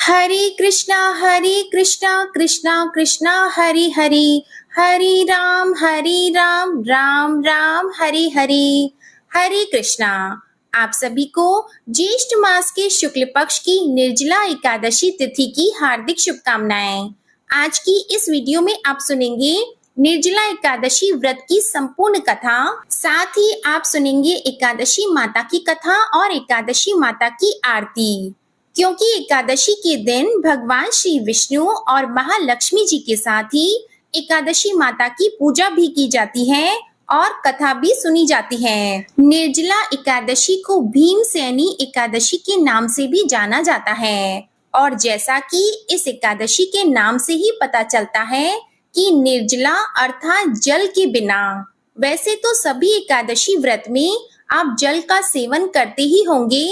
हरे कृष्णा कृष्णा कृष्णा हरि हरि, हरि राम राम राम हरि हरि। हरे कृष्णा। आप सभी को ज्येष्ठ मास के शुक्ल पक्ष की निर्जला एकादशी तिथि की हार्दिक शुभकामनाएं। आज की इस वीडियो में आप सुनेंगे निर्जला एकादशी व्रत की संपूर्ण कथा, साथ ही आप सुनेंगे एकादशी माता की कथा और एकादशी माता की आरती। क्योंकि एकादशी के दिन भगवान श्री विष्णु और महालक्ष्मी जी के साथ ही एकादशी माता की पूजा भी की जाती है और कथा भी सुनी जाती है। निर्जला एकादशी को भीमसेनी एकादशी के नाम से भी जाना जाता है और जैसा कि इस एकादशी के नाम से ही पता चलता है कि निर्जला अर्थात जल के बिना। वैसे तो सभी एकादशी व्रत में आप जल का सेवन करते ही होंगे,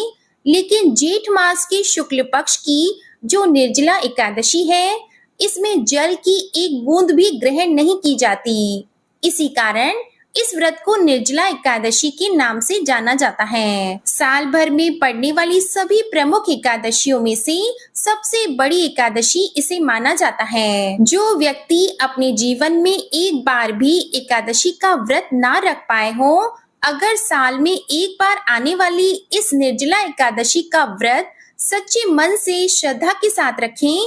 लेकिन जेठ मास के शुक्ल पक्ष की जो निर्जला एकादशी है, इसमें जल की एक बूंद भी ग्रहण नहीं की जाती। इसी कारण इस व्रत को निर्जला एकादशी के नाम से जाना जाता है। साल भर में पड़ने वाली सभी प्रमुख एकादशियों में से सबसे बड़ी एकादशी इसे माना जाता है। जो व्यक्ति अपने जीवन में एक बार भी एकादशी का व्रत ना रख पाए हो, अगर साल में एक बार आने वाली इस निर्जला एकादशी का व्रत सच्चे मन से श्रद्धा के साथ रखें,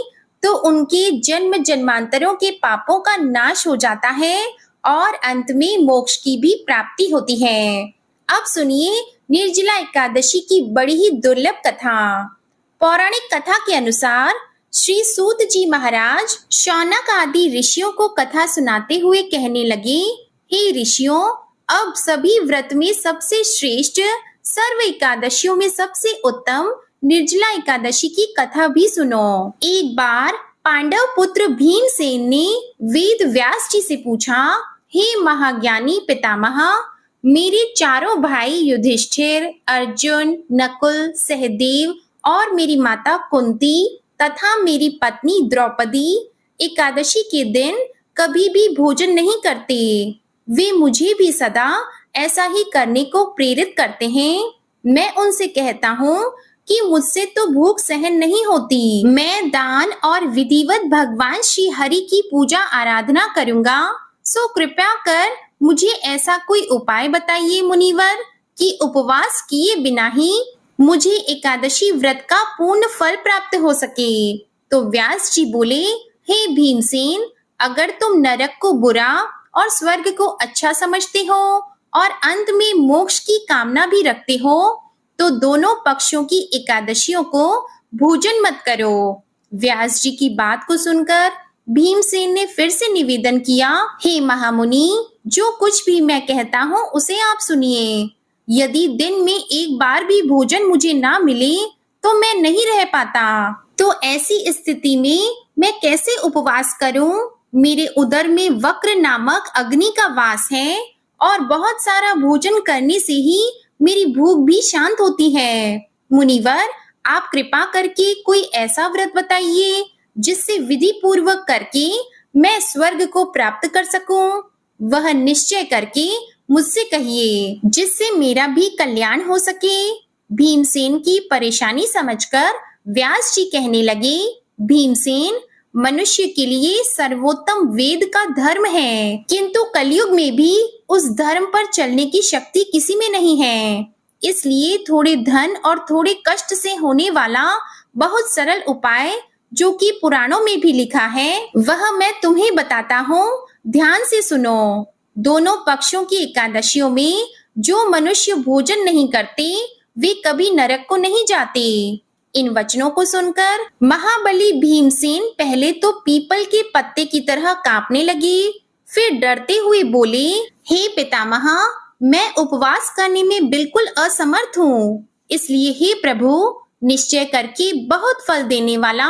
तो उनके जन्म जन्मांतरों के पापों का नाश हो जाता है और अंत में मोक्ष की भी प्राप्ति होती है। अब सुनिए निर्जला एकादशी की बड़ी ही दुर्लभ कथा। पौराणिक कथा के अनुसार श्री सूत जी महाराज शौनक आदि ऋषियों को कथा सुनाते हुए कहने लगे, हे ऋषियों, अब सभी व्रत में सबसे श्रेष्ठ, सर्व एकादशियों में सबसे उत्तम निर्जला एकादशी की कथा भी सुनो। एक बार पांडव पुत्र भीमसेन ने वेद व्यास जी से पूछा, हे महाज्ञानी पितामह, मेरे चारों भाई युधिष्ठिर, अर्जुन, नकुल, सहदेव और मेरी माता कुंती तथा मेरी पत्नी द्रौपदी एकादशी के दिन कभी भी भोजन नहीं करते। वे मुझे भी सदा ऐसा ही करने को प्रेरित करते हैं। मैं उनसे कहता हूँ कि मुझसे तो भूख सहन नहीं होती। मैं दान और विधिवत भगवान श्री हरि की पूजा आराधना करूँगा। सो कृपया कर मुझे ऐसा कोई उपाय बताइए मुनिवर कि उपवास किए बिना ही मुझे एकादशी व्रत का पूर्ण फल प्राप्त हो सके। तो व्यास जी बोले, हे भीमसेन, अगर तुम नरक को बुरा और स्वर्ग को अच्छा समझते हो और अंत में मोक्ष की कामना भी रखते हो, तो दोनों पक्षों की एकादशियों को भोजन मत करो। व्यास जी की बात को सुनकर भीमसेन ने फिर से निवेदन किया, हे महामुनि, जो कुछ भी मैं कहता हूँ उसे आप सुनिए। यदि दिन में एक बार भी भोजन मुझे ना मिले तो मैं नहीं रह पाता। तो ऐसी स्थिति में मैं कैसे उपवास करूं? मेरे उदर में वक्र नामक अग्नि का वास है और बहुत सारा भोजन करने से ही मेरी भूख भी शांत होती है। मुनिवर, आप कृपा करके कोई ऐसा व्रत बताइए जिससे विधि पूर्वक करके मैं स्वर्ग को प्राप्त कर सकूं। वह निश्चय करके मुझसे कहिए, जिससे मेरा भी कल्याण हो सके। भीमसेन की परेशानी समझकर व्यास जी कहने लगे, भीमसेन, मनुष्य के लिए सर्वोत्तम वेद का धर्म है, किंतु कलयुग में भी उस धर्म पर चलने की शक्ति किसी में नहीं है। इसलिए थोड़े धन और थोड़े कष्ट से होने वाला बहुत सरल उपाय, जो कि पुराणों में भी लिखा है, वह मैं तुम्हें बताता हूँ। ध्यान से सुनो। दोनों पक्षों की एकादशियों में जो मनुष्य भोजन नहीं करते, वे कभी नरक को नहीं जाते। इन वचनों को सुनकर महाबली भीमसेन पहले तो पीपल के पत्ते की तरह कांपने लगे, फिर डरते हुए बोले, हे पितामह, मैं उपवास करने में बिल्कुल असमर्थ हूँ। इसलिए हे प्रभु, निश्चय करके बहुत फल देने वाला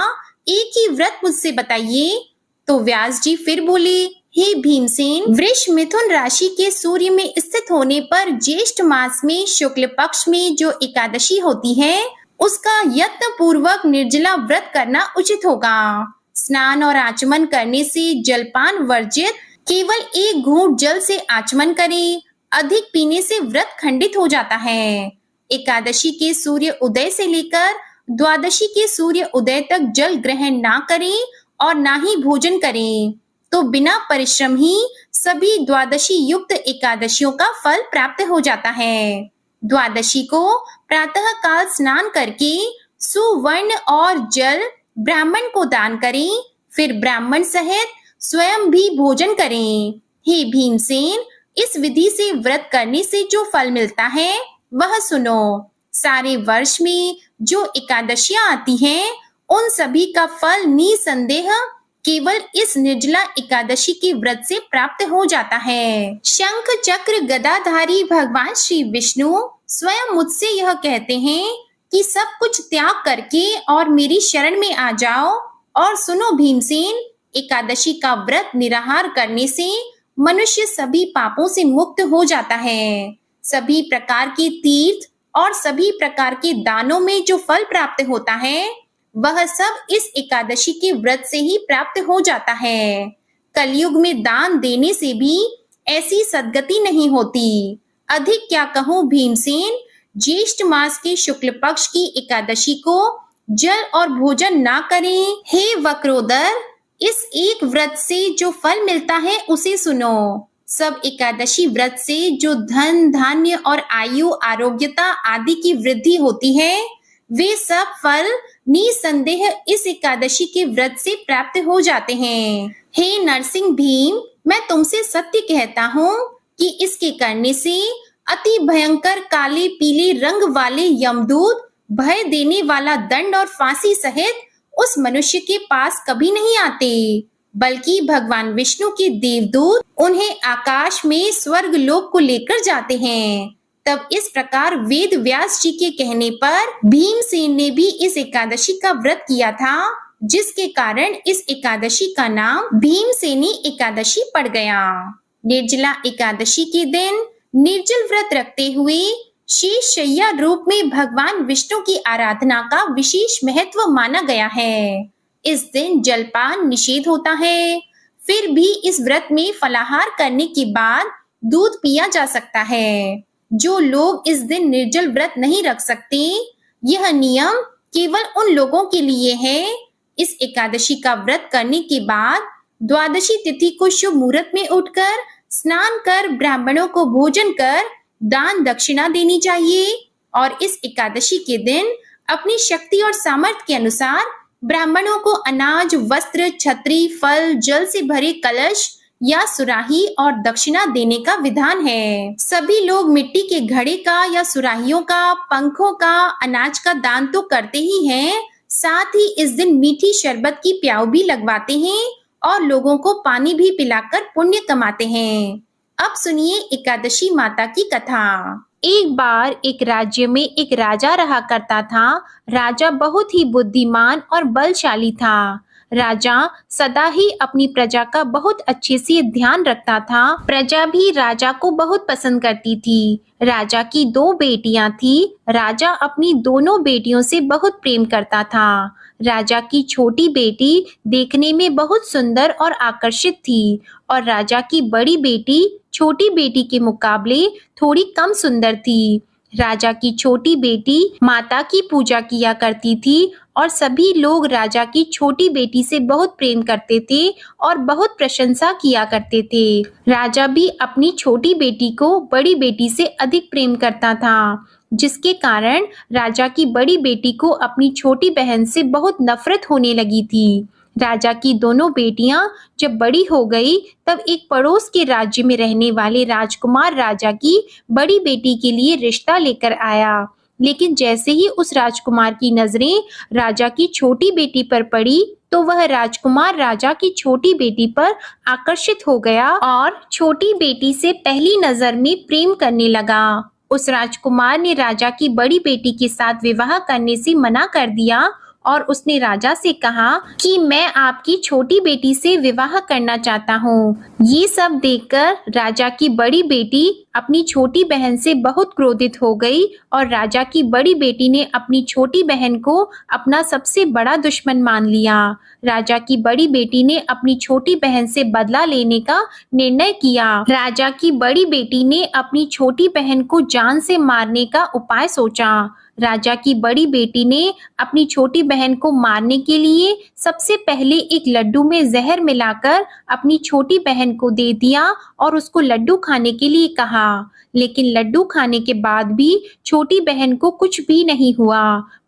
एक ही व्रत मुझसे बताइए। तो व्यास जी फिर बोले, हे भीमसेन, वृष मिथुन राशि के सूर्य में स्थित होने पर ज्येष्ठ मास में शुक्ल पक्ष में जो एकादशी होती है, उसका यत्न पूर्वक निर्जला व्रत करना उचित होगा। स्नान और आचमन करने से जलपान वर्जित, केवल एक घूंट जल से आचमन करें। अधिक पीने से व्रत खंडित हो जाता है। एकादशी के सूर्य उदय से लेकर द्वादशी के सूर्य उदय तक जल ग्रहण ना करें और ना ही भोजन करें, तो बिना परिश्रम ही सभी द्वादशी युक्त एकादशियों का फल प्राप्त हो जाता है। द्वादशी को प्रातः काल स्नान करके सुवर्ण और जल ब्राह्मण को दान करें, फिर ब्राह्मण सहित स्वयं भी भोजन करें। हे भीमसेन, इस विधि से व्रत करने से जो फल मिलता है वह सुनो। सारे वर्ष में जो एकादशियां आती हैं, उन सभी का फल निसंदेह केवल इस निर्जला एकादशी के व्रत से प्राप्त हो जाता है। शंख चक्र गदाधारी भगवान श्री विष्णु स्वयं मुझसे यह कहते हैं कि सब कुछ त्याग करके और मेरी शरण में आ जाओ। और सुनो भीमसेन, एकादशी का व्रत निराहार करने से मनुष्य सभी पापों से मुक्त हो जाता है। सभी प्रकार के तीर्थ और सभी प्रकार के दानों में जो फल प्राप्त होता है, वह सब इस एकादशी के व्रत से ही प्राप्त हो जाता है। कलयुग में दान देने से भी ऐसी सद्गति नहीं होती। अधिक क्या कहूँ भीमसेन, ज्येष्ठ मास के शुक्ल पक्ष की एकादशी को जल और भोजन ना करें। हे वक्रोदर, इस एक व्रत से जो फल मिलता है उसे सुनो। सब एकादशी व्रत से जो धन धान्य और आयु आरोग्यता आदि की वृद्धि होती है, वे सब फल निसंदेह इस एकादशी के व्रत से प्राप्त हो जाते हैं। हे नरसिंह भीम, मैं तुमसे सत्य कहता हूँ कि इसके करने से अति भयंकर काले पीले रंग वाले यमदूत भय देने वाला दंड और फांसी सहित उस मनुष्य के पास कभी नहीं आते, बल्कि भगवान विष्णु के देवदूत उन्हें आकाश में स्वर्ग लोक को लेकर जाते हैं। तब इस प्रकार वेद व्यास जी के कहने पर भीमसेन ने भी इस एकादशी का व्रत किया था, जिसके कारण इस एकादशी का नाम भीमसेनी एकादशी पड़ गया। निर्जला एकादशी के दिन निर्जल व्रत रखते हुए शेष शैया रूप में भगवान विष्णु की आराधना का विशेष महत्व माना गया है। इस दिन जलपान निषेध होता है। फिर भी इस व्रत में फलाहार करने के बाद दूध पिया जा सकता है। जो लोग इस दिन निर्जल व्रत नहीं रख सकते, यह नियम केवल उन लोगों के लिए है। इस एकादशी का व्रत करने के बाद द्वादशी तिथि को शुभ मुहूर्त में उठकर स्नान कर ब्राह्मणों को भोजन कर दान दक्षिणा देनी चाहिए। और इस एकादशी के दिन अपनी शक्ति और सामर्थ्य के अनुसार ब्राह्मणों को अनाज, वस्त्र, छतरी, फल, जल से भरे कलश या सुराही और दक्षिणा देने का विधान है। सभी लोग मिट्टी के घड़े का या सुराहियों का, पंखों का, अनाज का दान तो करते ही हैं, साथ ही इस दिन मीठी शरबत की प्याऊ भी लगवाते हैं और लोगों को पानी भी पिलाकर पुण्य कमाते हैं। अब सुनिए एकादशी माता की कथा। एक बार एक राज्य में एक राजा रहा करता था। राजा बहुत ही बुद्धिमान और बलशाली था। राजा सदा ही अपनी प्रजा का बहुत अच्छे से ध्यान रखता था। प्रजा भी राजा को बहुत पसंद करती थी। राजा की 2 बेटियां थी। राजा अपनी दोनों बेटियों से बहुत प्रेम करता था। राजा की छोटी बेटी देखने में बहुत सुंदर और आकर्षित थी और राजा की बड़ी बेटी छोटी बेटी के मुकाबले थोड़ी कम सुंदर थी। राजा की छोटी बेटी माता की पूजा किया करती थी और सभी लोग राजा की छोटी बेटी से बहुत प्रेम करते थे और बहुत प्रशंसा किया करते थे। राजा भी अपनी छोटी बेटी को बड़ी बेटी से अधिक प्रेम करता था, जिसके कारण राजा की बड़ी बेटी को अपनी छोटी बहन से बहुत नफरत होने लगी थी। राजा की दोनों बेटियां जब बड़ी हो गई, तब एक पड़ोस के राज्य में रहने वाले राजकुमार राजा की बड़ी बेटी के लिए रिश्ता लेकर आया। लेकिन जैसे ही उस राजकुमार की नजरें राजा की छोटी बेटी पर पड़ी, तो वह राजकुमार राजा की छोटी बेटी पर आकर्षित हो गया और छोटी बेटी से पहली नजर में प्रेम करने लगा। उस राजकुमार ने राजा की बड़ी बेटी के साथ विवाह करने से मना कर दिया और उसने राजा से कहा कि मैं आपकी छोटी बेटी से विवाह करना चाहता हूँ। ये सब देखकर राजा की बड़ी बेटी अपनी छोटी बहन से बहुत क्रोधित हो गई और राजा की बड़ी बेटी ने अपनी छोटी बहन को अपना सबसे बड़ा दुश्मन मान लिया। राजा की बड़ी बेटी ने अपनी छोटी बहन से बदला लेने का निर्णय किया। राजा की बड़ी बेटी ने अपनी छोटी बहन को जान से मारने का उपाय सोचा। राजा की बड़ी बेटी ने अपनी छोटी बहन को मारने के लिए सबसे पहले एक लड्डू में जहर मिलाकर अपनी छोटी बहन को दे दिया और उसको लड्डू खाने के लिए कहा। लेकिन लड्डू खाने के बाद भी छोटी बहन को कुछ भी नहीं हुआ।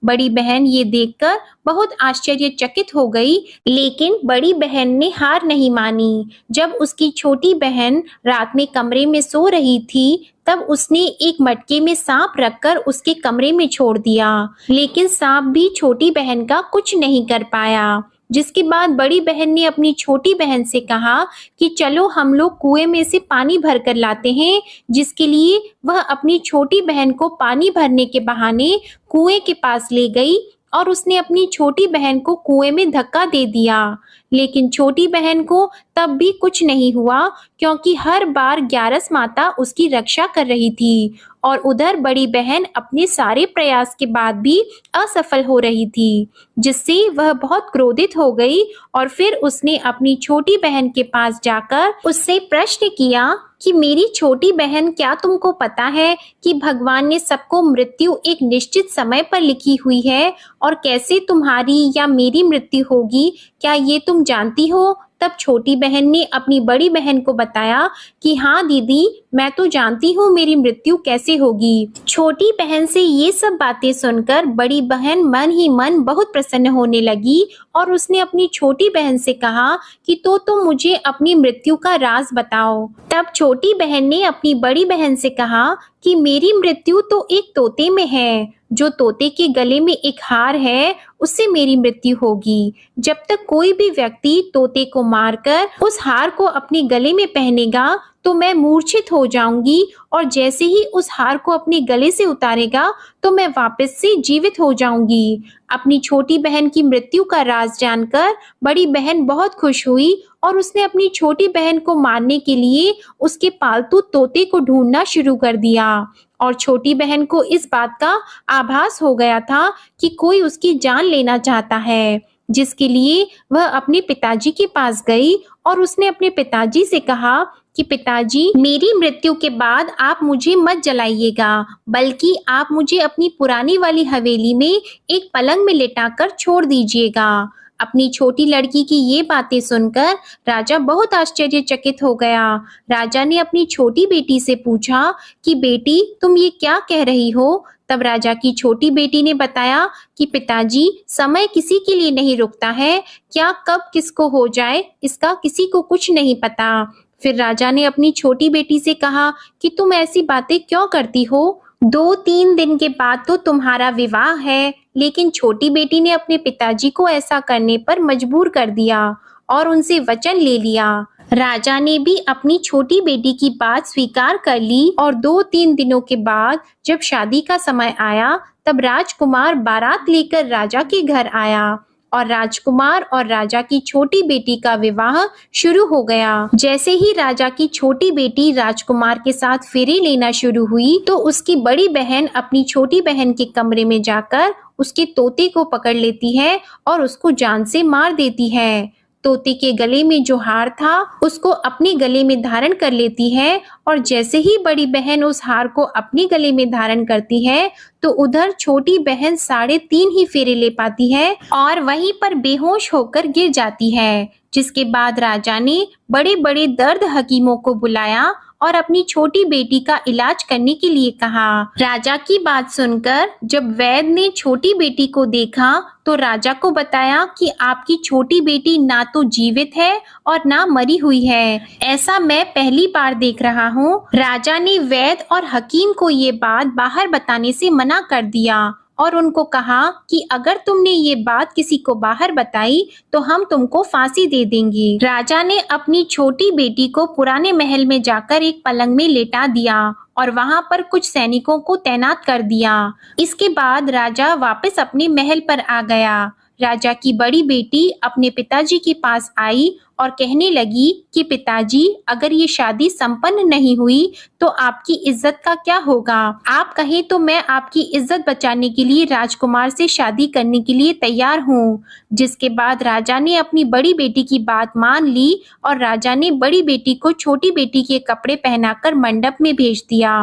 बड़ी बहन ये देखकर बहुत आश्चर्यचकित हो गई, लेकिन बड़ी बहन ने हार नहीं मानी। जब उसकी छोटी बहन रात में कमरे में सो रही थी, तब उसने एक मटके में सांप रखकर उसके कमरे में छोड़ दिया, लेकिन सांप भी छोटी बहन का कुछ नहीं कर पाया। जिसके बाद बड़ी बहन ने अपनी छोटी बहन से कहा कि चलो हम लोग कुएं में से पानी भर कर लाते हैं, जिसके लिए वह अपनी छोटी बहन को पानी भरने के बहाने कुएं के पास ले गई और उसने अपनी छोटी बहन को कुएं में धक्का दे दिया। लेकिन छोटी बहन को तब भी कुछ नहीं हुआ, क्योंकि हर बार ग्यारस माता उसकी रक्षा कर रही थी और उधर बड़ी बहन अपने सारे प्रयास के बाद भी असफल हो रही थी, जिससे वह बहुत क्रोधित हो गई और फिर उसने अपनी छोटी बहन के पास जाकर उससे प्रश्न किया कि मेरी छोटी बहन, क्या तुमको पता है कि भगवान ने सबको मृत्यु एक निश्चित समय पर लिखी हुई है और कैसे तुम्हारी या मेरी मृत्यु होगी, क्या ये तुम जानती हो? तब छोटी बहन ने अपनी बड़ी बहन को बताया कि हाँ दीदी, मैं तो जानती हूँ मेरी मृत्यु कैसे होगी। छोटी बहन से ये सब बातें सुनकर बड़ी बहन मन ही मन बहुत प्रसन्न होने लगी और उसने अपनी छोटी बहन से कहा कि तो मुझे अपनी मृत्यु का राज बताओ। तब छोटी बहन ने अपनी बड़ी बहन से कहा कि मेरी मृत्यु तो एक तोते में है, जो तोते के गले में एक हार है, उससे मेरी मृत्यु होगी। जब तक कोई भी व्यक्ति तोते को मारकर उस हार को अपने गले में पहनेगा तो मैं मूर्छित हो जाऊंगी, और जैसे ही उस हार को अपने गले से उतारेगा तो मैं वापस से जीवित हो जाऊंगी। अपनी छोटी बहन की मृत्यु का राज जानकर बड़ी बहन बहुत खुश हुई और उसने अपनी छोटी बहन को मारने के लिए उसके पालतू तोते को ढूंढना शुरू कर दिया। और छोटी बहन को इस बात का आभास हो गया था कि कोई उसकी जान लेना चाहता है, जिसके लिए वह अपने पिताजी के पास गई और उसने अपने पिताजी से कहा कि पिताजी, मेरी मृत्यु के बाद आप मुझे मत जलाइएगा, बल्कि आप मुझे अपनी पुरानी वाली हवेली में एक पलंग में लिटाकर छोड़ दीजिएगा। अपनी छोटी लड़की की ये बातें सुनकर राजा बहुत आश्चर्यचकित हो गया। राजा ने अपनी छोटी बेटी से पूछा कि बेटी, तुम ये क्या कह रही हो? तब राजा की छोटी बेटी ने बताया कि पिताजी, समय किसी के लिए नहीं रुकता है, क्या कब किसको हो जाए इसका किसी को कुछ नहीं पता। फिर राजा ने अपनी छोटी बेटी से कहा कि तुम ऐसी बातें क्यों करती हो? 2-3 दिन के बाद तो तुम्हारा विवाह है। लेकिन छोटी बेटी ने अपने पिताजी को ऐसा करने पर मजबूर कर दिया और उनसे वचन ले लिया। राजा ने भी अपनी छोटी बेटी की बात स्वीकार कर ली और 2-3 दिनों के बाद जब शादी का समय आया, तब राजकुमार बारात लेकर राजा के घर आया और राजकुमार और राजा की छोटी बेटी का विवाह शुरू हो गया। जैसे ही राजा की छोटी बेटी राजकुमार के साथ फेरे लेना शुरू हुई, तो उसकी बड़ी बहन अपनी छोटी बहन के कमरे में जाकर उसके तोते को पकड़ लेती है और उसको जान से मार देती है। तोते के गले में जो हार था उसको अपने गले में धारण कर लेती है, और जैसे ही बड़ी बहन उस हार को अपने गले में धारण करती है तो उधर छोटी बहन 3.5 ही फेरे ले पाती है और वहीं पर बेहोश होकर गिर जाती है। जिसके बाद राजा ने बड़े बड़े दर्द हकीमों को बुलाया और अपनी छोटी बेटी का इलाज करने के लिए कहा। राजा की बात सुनकर जब वैद्य ने छोटी बेटी को देखा तो राजा को बताया कि आपकी छोटी बेटी ना तो जीवित है और ना मरी हुई है, ऐसा मैं पहली बार देख रहा हूँ। राजा ने वैद्य और हकीम को ये बात बाहर बताने से मना कर दिया और उनको कहा कि अगर तुमने ये बात किसी को बाहर बताई तो हम तुमको फांसी दे देंगे। राजा ने अपनी छोटी बेटी को पुराने महल में जाकर एक पलंग में लेटा दिया और वहां पर कुछ सैनिकों को तैनात कर दिया। इसके बाद राजा वापस अपने महल पर आ गया। राजा की बड़ी बेटी अपने पिताजी के पास आई और कहने लगी कि पिताजी, अगर ये शादी संपन्न नहीं हुई तो आपकी इज्जत का क्या होगा? आप कहें तो मैं आपकी इज्जत बचाने के लिए राजकुमार से शादी करने के लिए तैयार हूँ। जिसके बाद राजा ने अपनी बड़ी बेटी की बात मान ली और राजा ने बड़ी बेटी को छोटी बेटी के कपड़े पहनाकर मंडप में भेज दिया।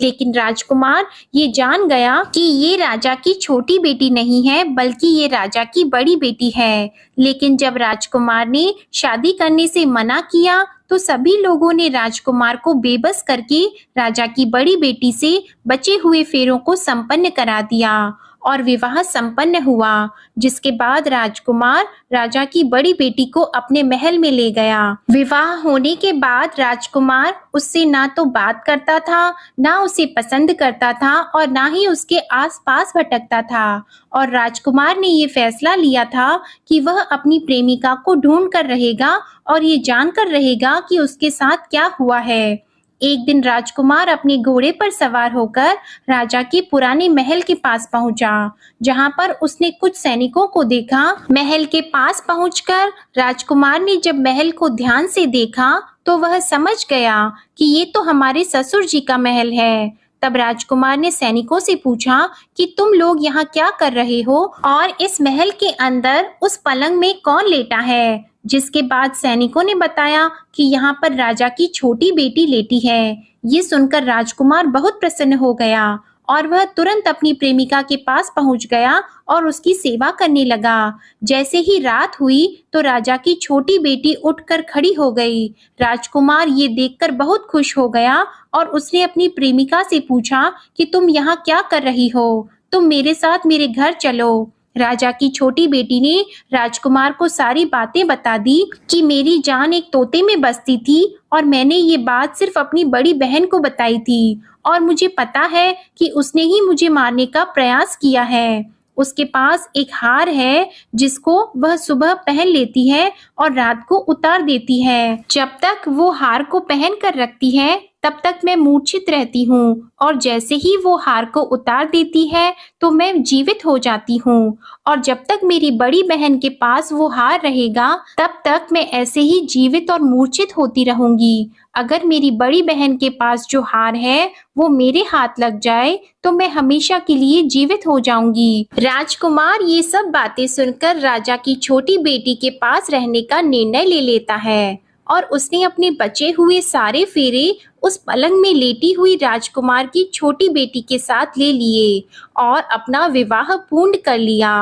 लेकिन राजकुमार ये जान गया कि ये राजा की छोटी बेटी नहीं है, बल्कि ये राजा की बड़ी बेटी है। लेकिन जब राजकुमार ने शादी करने से मना किया, तो सभी लोगों ने राजकुमार को बेबस करके राजा की बड़ी बेटी से बचे हुए फेरों को संपन्न करा दिया और विवाह संपन्न हुआ, जिसके बाद राजकुमार राजा की बड़ी बेटी को अपने महल में ले गया। विवाह होने के बाद राजकुमार उससे ना तो बात करता था, ना उसे पसंद करता था और ना ही उसके आसपास भटकता था। और राजकुमार ने ये फैसला लिया था कि वह अपनी प्रेमिका को ढूंढ कर रहेगा और ये जानकर रहेगा कि उसके साथ क्या हुआ है। एक दिन राजकुमार अपने घोड़े पर सवार होकर राजा के पुराने महल के पास पहुंचा, जहां पर उसने कुछ सैनिकों को देखा। महल के पास पहुंचकर राजकुमार ने जब महल को ध्यान से देखा, तो वह समझ गया कि ये तो हमारे ससुर जी का महल है। तब राजकुमार ने सैनिकों से पूछा कि तुम लोग यहाँ क्या कर रहे हो और इस महल के अंदर उस पलंग में कौन लेटा है। जिसके बाद सैनिकों ने बताया कि यहाँ पर राजा की छोटी बेटी लेटी है। ये सुनकर राजकुमार बहुत प्रसन्न हो गया और वह तुरंत अपनी प्रेमिका के पास पहुंच गया और उसकी सेवा करने लगा। जैसे ही रात हुई तो राजा की छोटी बेटी उठकर खड़ी हो गई। राजकुमार ये देखकर बहुत खुश हो गया और उसने अपनी प्रेमिका से पूछा कि तुम यहाँ क्या कर रही हो? तुम मेरे साथ मेरे घर चलो। राजा की छोटी बेटी ने राजकुमार को सारी बातें बता दी कि मेरी जान एक तोते में बसती थी और मैंने ये बात सिर्फ अपनी बड़ी बहन को बताई थी और मुझे पता है कि उसने ही मुझे मारने का प्रयास किया है। उसके पास एक हार है जिसको वह सुबह पहन लेती है और रात को उतार देती है। जब तक वो हार को पहन कर रखती है तब तक मैं मूर्छित रहती हूँ और जैसे ही वो हार को उतार देती है तो मैं जीवित हो जाती हूँ और जब तक मेरी बड़ी बहन के पास वो हार रहेगा तब तक मैं ऐसे ही जीवित और मूर्छित होती रहूंगी। अगर मेरी बड़ी बहन के पास जो हार है वो मेरे हाथ लग जाए तो मैं हमेशा के लिए जीवित हो जाऊंगी। राजकुमार ये सब बातें सुनकर राजा की छोटी बेटी के पास रहने का निर्णय ले लेता है और उसने अपने बचे हुए सारे फेरे उस पलंग में लेटी हुई राजकुमार की छोटी बेटी के साथ ले लिए और अपना विवाह पूर्ण कर लिया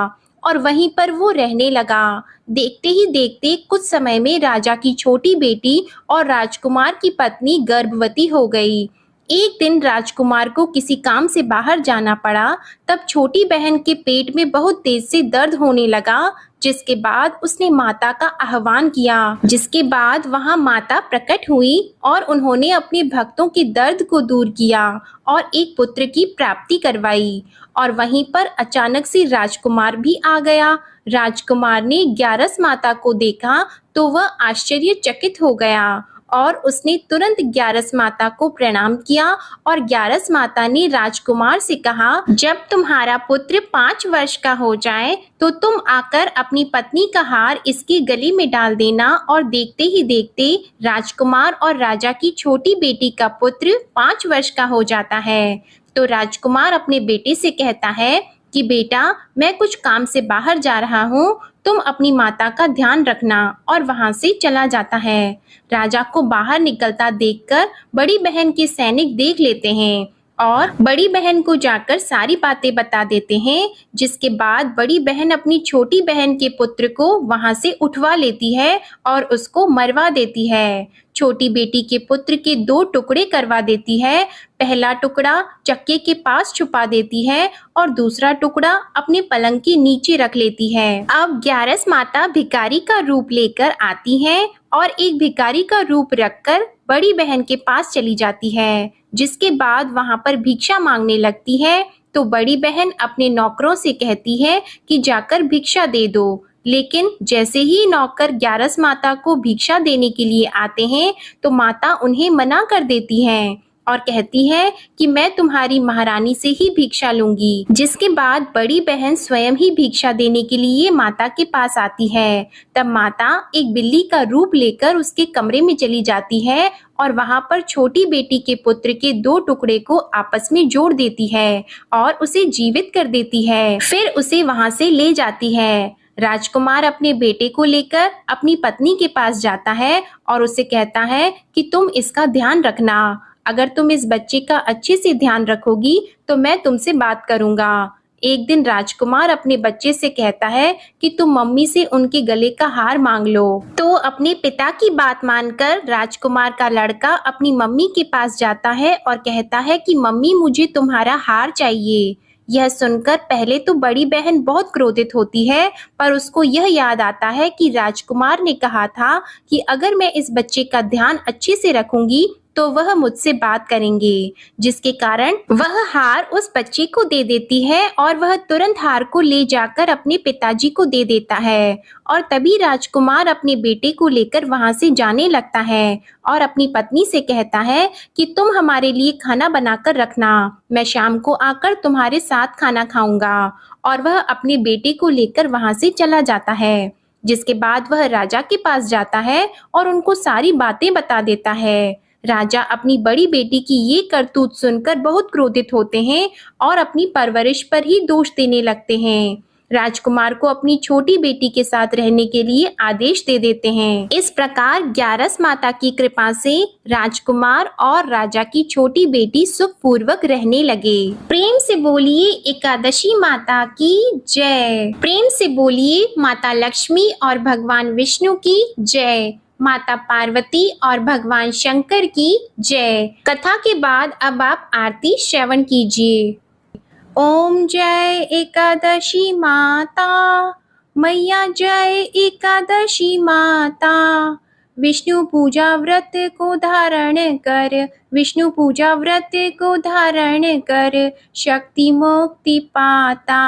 और वहीं पर वो रहने लगा। देखते ही देखते कुछ समय में राजा की छोटी बेटी और राजकुमार की पत्नी गर्भवती हो गई। एक दिन राजकुमार को किसी काम से बाहर जाना पड़ा। तब छोटी बहन के पेट में बहुत तेज से दर्द होने लगा, जिसके बाद उसने माता का आह्वान किया। जिसके बाद वहां माता प्रकट हुई और उन्होंने अपने भक्तों के दर्द को दूर किया और एक पुत्र की प्राप्ति करवाई। और वहीं पर अचानक से राजकुमार भी आ गया। राजकुमार ने ग्यारस माता को देखा तो वह आश्चर्यचकित हो गया और उसने तुरंत ग्यारस माता को प्रणाम किया और ग्यारस माता ने राजकुमार से कहा, जब तुम्हारा पुत्र 5 वर्ष का हो जाए तो तुम आकर अपनी पत्नी का हार इसके गले में डाल देना। और देखते ही देखते राजकुमार और राजा की छोटी बेटी का पुत्र 5 वर्ष का हो जाता है। तो राजकुमार अपने बेटे से कहता है कि बेटा, मैं कुछ काम से बाहर जा रहा हूँ, तुम अपनी माता का ध्यान रखना, और वहां से चला जाता है। राजा को बाहर निकलता देखकर बड़ी बहन के सैनिक देख लेते हैं और बड़ी बहन को जाकर सारी बातें बता देते हैं। जिसके बाद बड़ी बहन अपनी छोटी बहन के पुत्र को वहां से उठवा लेती है और उसको मरवा देती है। छोटी बेटी के पुत्र के 2 टुकड़े करवा देती है। पहला टुकड़ा चक्के के पास छुपा देती है और दूसरा टुकड़ा अपने पलंग के नीचे रख लेती है। अब ग्यारस माता भिखारी का रूप लेकर आती है और एक भिखारी का रूप रखकर बड़ी बहन के पास चली जाती है। जिसके बाद वहां पर भिक्षा मांगने लगती है। तो बड़ी बहन अपने नौकरों से कहती है कि जाकर भिक्षा दे दो। लेकिन जैसे ही नौकर ग्यारस माता को भिक्षा देने के लिए आते हैं तो माता उन्हें मना कर देती है और कहती है कि मैं तुम्हारी महारानी से ही भिक्षा लूंगी। जिसके बाद बड़ी बहन स्वयं ही भिक्षा देने के लिए माता के पास आती है। तब माता एक बिल्ली का रूप लेकर उसके कमरे में चली जाती है और वहां पर छोटी बेटी के पुत्र के 2 टुकड़े को आपस में जोड़ देती है और उसे जीवित कर देती है। फिर उसे वहां से ले जाती है। राजकुमार अपने बेटे को लेकर अपनी पत्नी के पास जाता है और उसे कहता है कि तुम इसका ध्यान रखना। अगर तुम इस बच्चे का अच्छे से ध्यान रखोगी तो मैं तुमसे बात करूंगा। एक दिन राजकुमार अपने बच्चे से कहता है कि तुम मम्मी से उनके गले का हार मांग लो। तो अपने पिता की बात मानकर राजकुमार का लड़का अपनी मम्मी के पास जाता है और कहता है कि मम्मी मुझे तुम्हारा हार चाहिए। यह सुनकर पहले तो बड़ी बहन बहुत क्रोधित होती है, पर उसको यह याद आता है कि राजकुमार ने कहा था कि अगर मैं इस बच्चे का ध्यान अच्छे से रखूंगी तो वह मुझसे बात करेंगे, जिसके कारण वह हार उस बच्चे को दे देती है और वह तुरंत हार को ले जाकर अपने पिताजी को दे देता है। और तभी राजकुमार अपने बेटे को लेकर वहां से जाने लगता है और अपनी पत्नी से कहता है कि तुम हमारे लिए खाना बनाकर रखना, मैं शाम को आकर तुम्हारे साथ खाना खाऊंगा। और वह अपने बेटे को लेकर वहां से चला जाता है, जिसके बाद वह राजा के पास जाता है और उनको सारी बातें बता देता है। राजा अपनी बड़ी बेटी की ये करतूत सुनकर बहुत क्रोधित होते हैं और अपनी परवरिश पर ही दोष देने लगते हैं। राजकुमार को अपनी छोटी बेटी के साथ रहने के लिए आदेश दे देते हैं। इस प्रकार 11 माता की कृपा से राजकुमार और राजा की छोटी बेटी सुखपूर्वक रहने लगे। प्रेम से बोलिए एकादशी माता की जय। प्रेम से बोलिए माता लक्ष्मी और भगवान विष्णु की जय। माता पार्वती और भगवान शंकर की जय। कथा के बाद अब आप आरती श्रवण कीजिए। ओम जय एकादशी माता, मैया जय एकादशी माता। विष्णु पूजा व्रत को धारण कर, विष्णु पूजा व्रत को धारण कर, शक्ति मुक्ति पाता।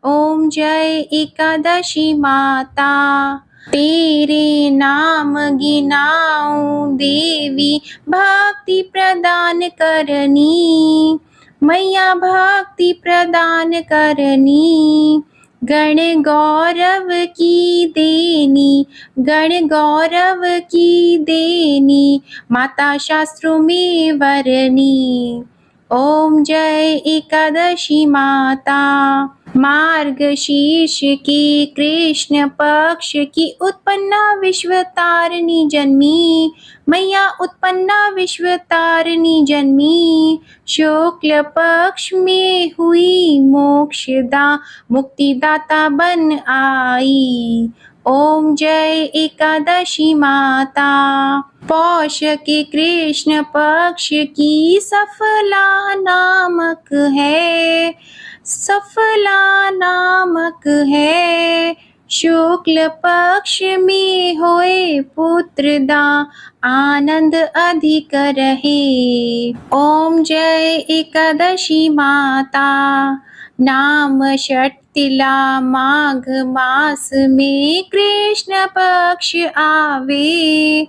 ओम जय एकादशी माता। तेरे नाम गिनाऊं देवी, भक्ति प्रदान करनी, मैया भक्ति प्रदान करनी। गण गौरव की देनी, गण गौरव की देनी, माता शास्त्रों में वरनी। ओम जय एकादशी माता। मार्गशीर्ष की कृष्ण पक्ष की उत्पन्ना विश्व तारिणी जन्मी, मैया उत्पन्ना विश्व तारिणी जन्मी। शुक्ल पक्ष में हुई मोक्षदा, मुक्तिदाता बन आई। ओम जय एकादशी माता। पौष के कृष्ण पक्ष की सफला नामक है, सफला नामक है। शुक्ल पक्ष में होए पुत्रदा, आनंद अधिक रहे। ओम जय एकादशी माता। नाम षटतिला माघ मास में कृष्ण पक्ष आवे,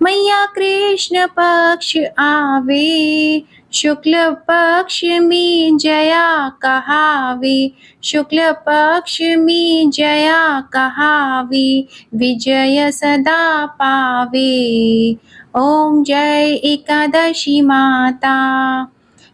मैया कृष्ण पक्ष आवे। शुक्ल पक्ष में जया कहावे, शुक्ल पक्ष में जया कहावे, विजय सदा पावे। ओम जय एकादशी माता।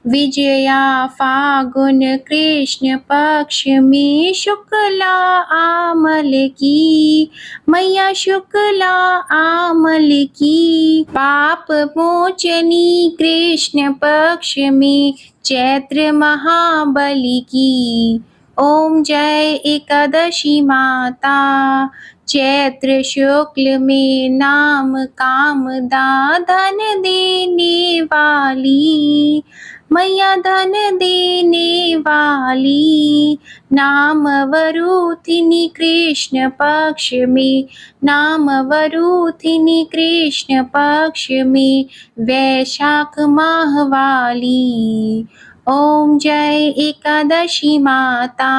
विजया फागुन कृष्ण पक्ष में शुक्ला आमल की, मैया शुक्ला आमल की। पाप मोचनी कृष्ण पक्ष में चैत्र महाबली की। ओम जय एकादशी माता। चैत्र शुक्ल में नाम कामदा, धन देने वाली, मैया धन देने वाली। नाम वरूथिनी कृष्ण पक्ष में, नाम वरूथिनी कृष्ण पक्ष में, वैशाख माह वाली। ओम जय एकादशी माता।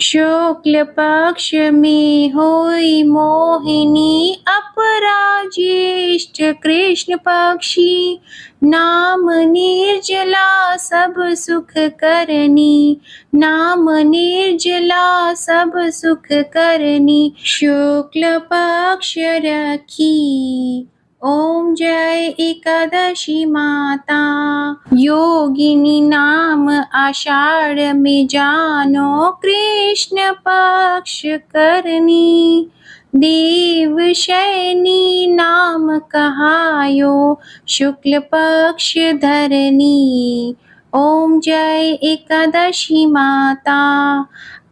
शुक्ल पक्ष में होई मोहिनी, अपराज्येष्ठ कृष्ण पक्षी। नाम निर्जला सब सुख करनी, नाम निर्जला सब सुख करनी। शुक्ल पक्ष रखी। ओम जय एकादशी माता। योगिनी नाम आषाढ़ में जानो, कृष्ण पक्ष करनी। देवशयनी नाम कहायो शुक्ल पक्ष धरनी। ओम जय एकादशी माता।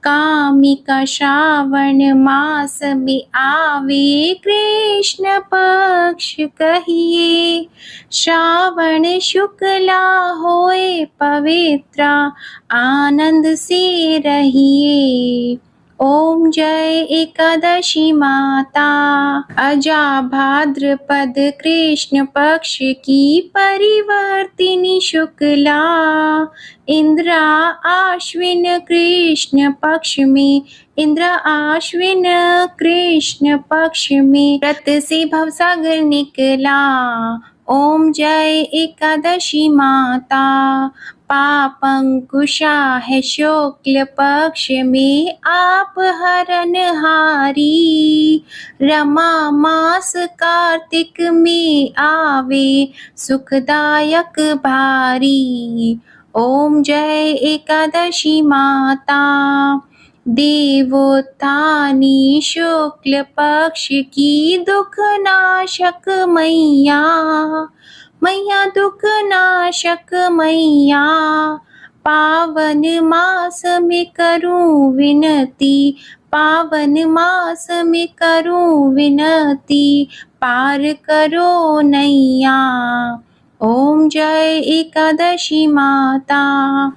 कामिका श्रावण मास में आवे कृष्ण पक्ष कहिए। श्रावण शुक्ला होए पवित्रा आनंद से रहिए। ओम जय एकादशी माता। अजा भाद्रपद कृष्ण पक्ष की परिवर्तिनी शुक्ला। इंद्रा आश्विन कृष्ण पक्ष में, इंद्र आश्विन कृष्ण पक्ष में व्रत से भवसागर निकला। ओम जय एकादशी माता। पापंकुशा है शुक्ल पक्ष में आप हरनहारी। रमा मास कार्तिक में आवे सुखदायक भारी। ओम जय एकादशी माता। देवोत्थानी शुक्ल पक्ष की दुख नाशक मैया। मैया दुख नाशक मैया। पावन मास में करूं विनती, पावन मास में करूं विनती, पार करो नैया। ओम जय एकादशी माता।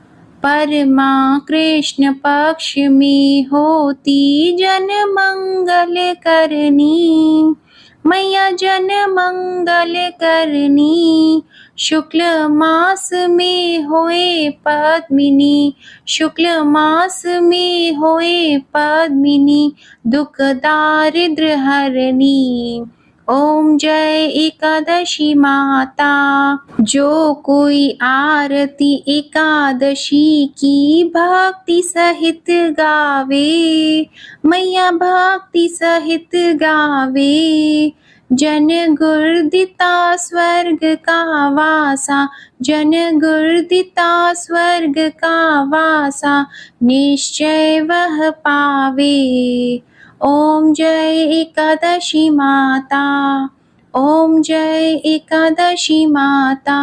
परमा कृष्ण पक्ष में होती जन मंगल करनी। मैया जन मंगल करनी। शुक्ल मास में होए पद्मिनी, शुक्ल मास में होए पद्मिनी, दुख दारिद्र हरनी। ओम जय एकादशी माता। जो कोई आरती एकादशी की भक्ति सहित गावे, मैया भक्ति सहित गावे। जन गुर्दिता स्वर्ग का वासा, जन गुर्दिता स्वर्ग का वासा, निश्चय वह पावे। ओम जय एकादशी माता। ओम जय एकादशी माता।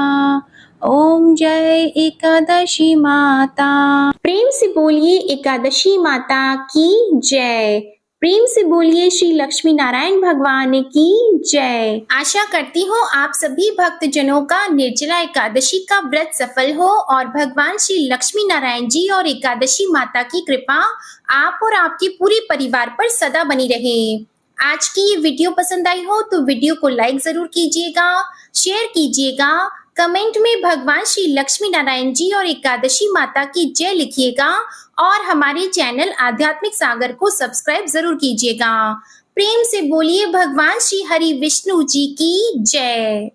ओम जय एकादशी माता। प्रेम से बोलिए एकादशी माता की जय। प्रेम से बोलिए श्री लक्ष्मी नारायण भगवान की जय। आशा करती हूँ आप सभी भक्तजनों का निर्जला एकादशी का व्रत सफल हो और भगवान श्री लक्ष्मी नारायण जी और एकादशी माता की कृपा आप और आपके पूरे परिवार पर सदा बनी रहे। आज की ये वीडियो पसंद आई हो तो वीडियो को लाइक जरूर कीजिएगा, शेयर कीजिएगा, कमेंट में भगवान श्री लक्ष्मी नारायण जी और एकादशी माता की जय लिखिएगा और हमारे चैनल आध्यात्मिक सागर को सब्सक्राइब जरूर कीजिएगा। प्रेम से बोलिए भगवान श्री हरि विष्णु जी की जय।